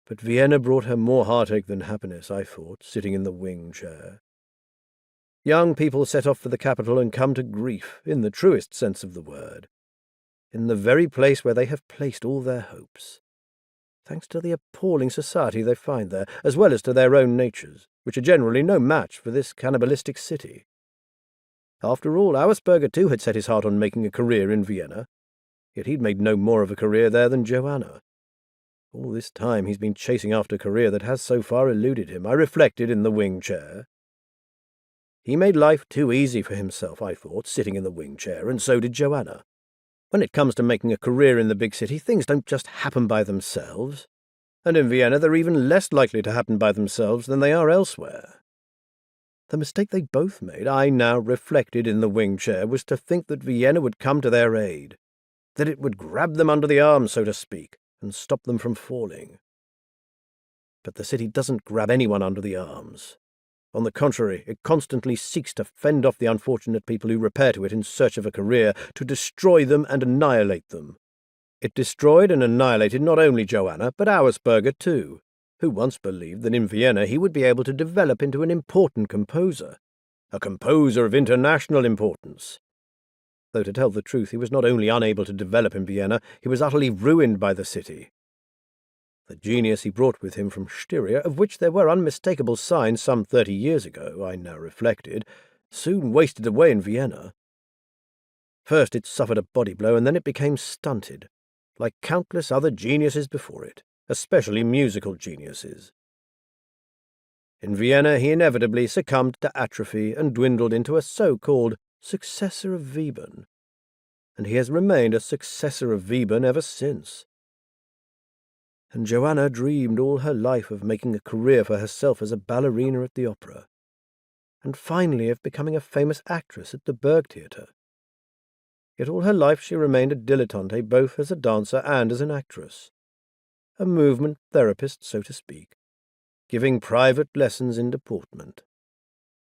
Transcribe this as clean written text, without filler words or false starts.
But Vienna brought her more heartache than happiness, I thought, sitting in the wing chair. Young people set off for the capital and come to grief, in the truest sense of the word, in the very place where they have placed all their hopes, thanks to the appalling society they find there, as well as to their own natures, which are generally no match for this cannibalistic city. After all, Auersperger too had set his heart on making a career in Vienna, yet he'd made no more of a career there than Joana. All this time he's been chasing after a career that has so far eluded him, I reflected in the wing chair. He made life too easy for himself, I thought, sitting in the wing chair, and so did Joana. When it comes to making a career in the big city, things don't just happen by themselves, and in Vienna they're even less likely to happen by themselves than they are elsewhere. The mistake they both made, I now reflected in the wing chair, was to think that Vienna would come to their aid, that it would grab them under the arm, so to speak, and stop them from falling. But the city doesn't grab anyone under the arms. On the contrary, it constantly seeks to fend off the unfortunate people who repair to it in search of a career, to destroy them and annihilate them. It destroyed and annihilated not only Joana, but Auersperger too, who once believed that in Vienna he would be able to develop into an important composer, a composer of international importance. Though to tell the truth, he was not only unable to develop in Vienna, he was utterly ruined by the city. The genius he brought with him from Styria, of which there were unmistakable signs some 30 years ago, I now reflected, soon wasted away in Vienna. First it suffered a body blow, and then it became stunted, like countless other geniuses before it, especially musical geniuses. In Vienna he inevitably succumbed to atrophy and dwindled into a so-called successor of Webern, and he has remained a successor of Webern ever since. And Joana dreamed all her life of making a career for herself as a ballerina at the opera, and finally of becoming a famous actress at the Burgtheater. Yet all her life she remained a dilettante both as a dancer and as an actress, a movement therapist, so to speak, giving private lessons in deportment.